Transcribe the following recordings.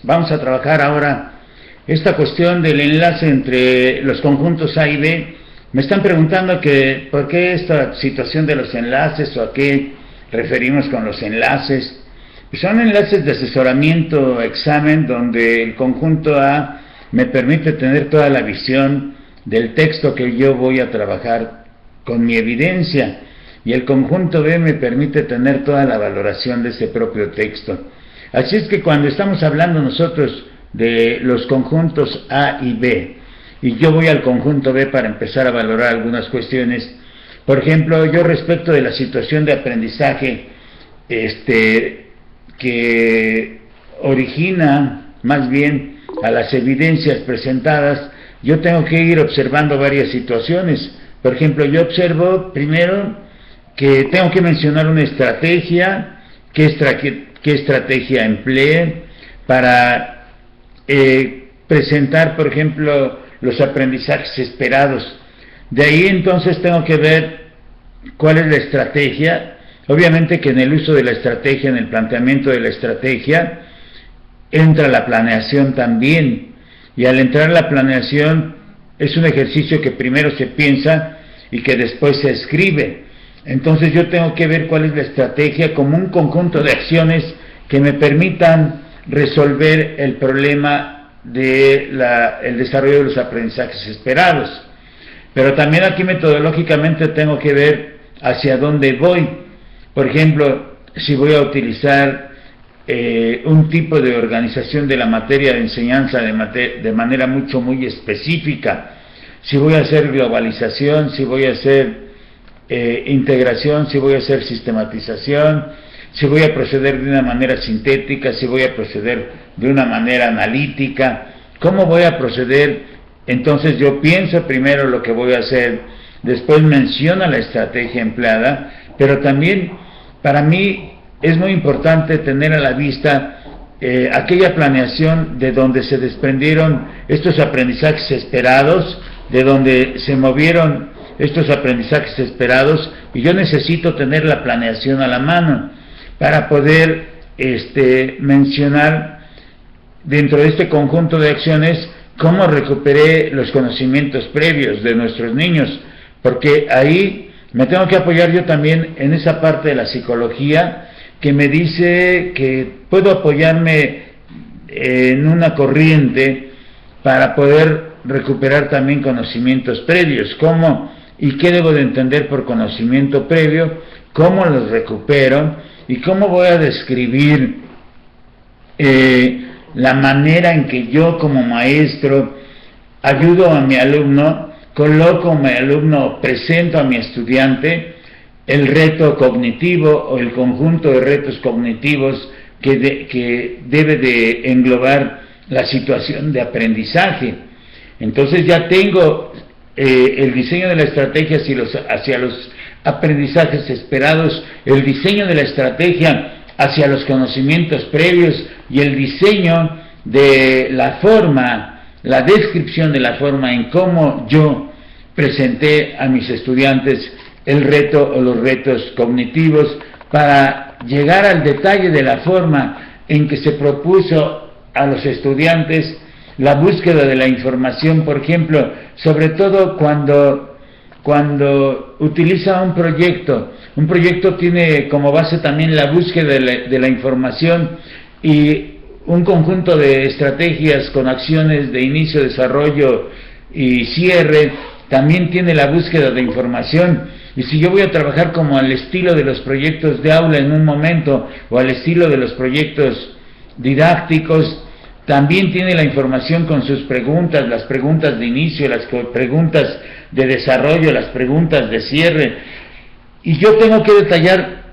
vamos a trabajar ahora esta cuestión del enlace entre los conjuntos A y B. Me están preguntando que por qué esta situación de los enlaces o a qué referimos con los enlaces. Son enlaces de asesoramiento, examen, donde el conjunto A me permite tener toda la visión del texto que yo voy a trabajar con mi evidencia, y el conjunto B me permite tener toda la valoración de ese propio texto. Así es que cuando estamos hablando nosotros de los conjuntos A y B, y yo voy al conjunto B para empezar a valorar algunas cuestiones, por ejemplo, yo respecto de la situación de aprendizaje que origina más bien a las evidencias presentadas, yo tengo que ir observando varias situaciones. Por ejemplo, yo observo primero que tengo que mencionar una estrategia, qué estrategia emplee para presentar, por ejemplo, los aprendizajes esperados. De ahí entonces tengo que ver cuál es la estrategia. Obviamente que en el uso de la estrategia, en el planteamiento de la estrategia, entra la planeación también, y al entrar la planeación es un ejercicio que primero se piensa y que después se escribe. Entonces yo tengo que ver cuál es la estrategia como un conjunto de acciones que me permitan resolver el problema del desarrollo de los aprendizajes esperados. Pero también aquí metodológicamente tengo que ver hacia dónde voy. Por ejemplo, si voy a utilizar un tipo de organización de la materia de enseñanza de manera muy específica, si voy a hacer globalización, si voy a hacer integración, si voy a hacer sistematización, si voy a proceder de una manera sintética, si voy a proceder de una manera analítica, ¿cómo voy a proceder? Entonces yo pienso primero lo que voy a hacer, después menciono la estrategia empleada, pero también para mí es muy importante tener a la vista aquella planeación de donde se desprendieron estos aprendizajes esperados, de donde se movieron estos aprendizajes esperados, y yo necesito tener la planeación a la mano para poder mencionar dentro de este conjunto de acciones cómo recuperé los conocimientos previos de nuestros niños, porque ahí me tengo que apoyar yo también en esa parte de la psicología que me dice que puedo apoyarme en una corriente para poder recuperar también conocimientos previos. ¿Cómo y qué debo de entender por conocimiento previo? ¿Cómo los recupero? ¿Y cómo voy a describir la manera en que yo como maestro ayudo a mi alumno, coloco a mi alumno, presento a mi estudiante el reto cognitivo o el conjunto de retos cognitivos que debe de englobar la situación de aprendizaje? Entonces ya tengo el diseño de la estrategia hacia los aprendizajes esperados, el diseño de la estrategia hacia los conocimientos previos y el diseño de la forma, la descripción de la forma en cómo yo presenté a mis estudiantes el reto o los retos cognitivos, para llegar al detalle de la forma en que se propuso a los estudiantes la búsqueda de la información, por ejemplo, sobre todo cuando utiliza un proyecto tiene como base también la búsqueda de la información, y un conjunto de estrategias con acciones de inicio, desarrollo y cierre también tiene la búsqueda de información. Y si yo voy a trabajar como al estilo de los proyectos de aula en un momento, o al estilo de los proyectos didácticos, también tiene la información con sus preguntas, las preguntas de inicio, las preguntas de desarrollo, las preguntas de cierre. Y yo tengo que detallar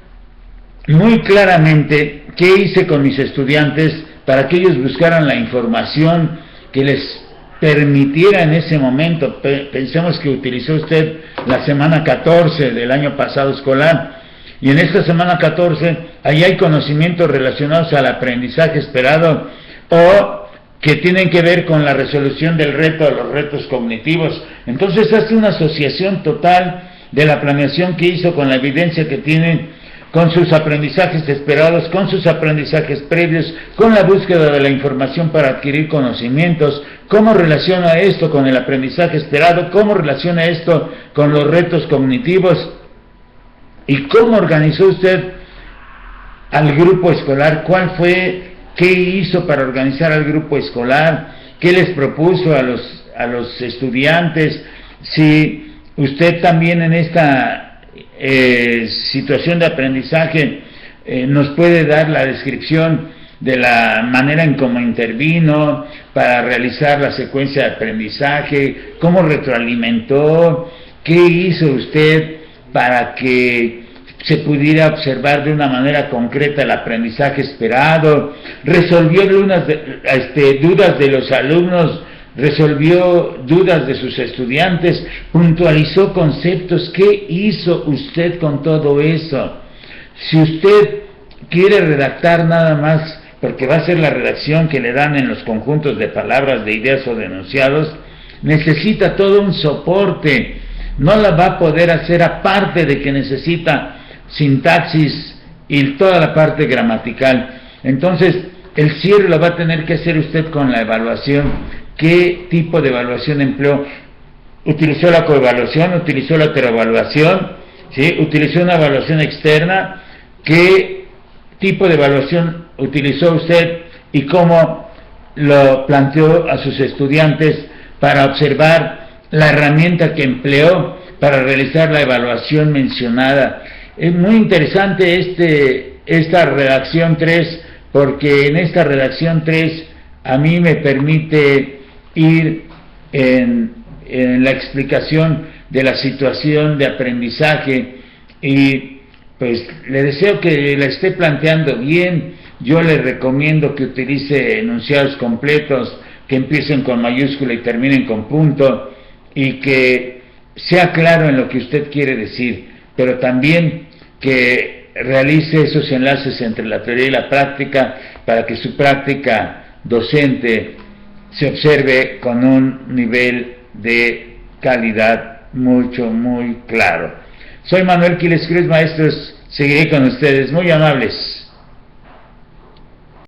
muy claramente qué hice con mis estudiantes para que ellos buscaran la información que les permitiera en ese momento. Pensemos que utilizó usted la semana 14 del año pasado escolar, y en esta semana 14 ahí hay conocimientos relacionados al aprendizaje esperado o que tienen que ver con la resolución del reto, de los retos cognitivos. Entonces hace una asociación total de la planeación que hizo con la evidencia que tiene con sus aprendizajes esperados, con sus aprendizajes previos, con la búsqueda de la información para adquirir conocimientos, cómo relaciona esto con el aprendizaje esperado, cómo relaciona esto con los retos cognitivos y cómo organizó usted al grupo escolar, qué hizo para organizar al grupo escolar, qué les propuso a los estudiantes, si usted también en esta situación de aprendizaje nos puede dar la descripción de la manera en cómo intervino para realizar la secuencia de aprendizaje, cómo retroalimentó, qué hizo usted para que se pudiera observar de una manera concreta el aprendizaje esperado, resolvió dudas de los alumnos, resolvió dudas de sus estudiantes, puntualizó conceptos. ¿Qué hizo usted con todo eso? Si usted quiere redactar nada más, porque va a ser la redacción que le dan en los conjuntos de palabras, de ideas o de enunciados, necesita todo un soporte, no la va a poder hacer aparte de que necesita sintaxis y toda la parte gramatical. Entonces, el cierre lo va a tener que hacer usted con la evaluación. ¿Qué tipo de evaluación empleó? ¿Utilizó la coevaluación? ¿Utilizó la heteroevaluación? ¿Sí? ¿Utilizó una evaluación externa? ¿Qué tipo de evaluación utilizó usted y cómo lo planteó a sus estudiantes para observar la herramienta que empleó para realizar la evaluación mencionada? Es muy interesante esta redacción 3, porque en esta redacción 3 a mí me permite ir en la explicación de la situación de aprendizaje, y pues le deseo que la esté planteando bien. Yo le recomiendo que utilice enunciados completos, que empiecen con mayúscula y terminen con punto, y que sea claro en lo que usted quiere decir, pero también que realice esos enlaces entre la teoría y la práctica para que su práctica docente se observe con un nivel de calidad muy claro. Soy Manuel Quiles Cruz, maestros, seguiré con ustedes, muy amables.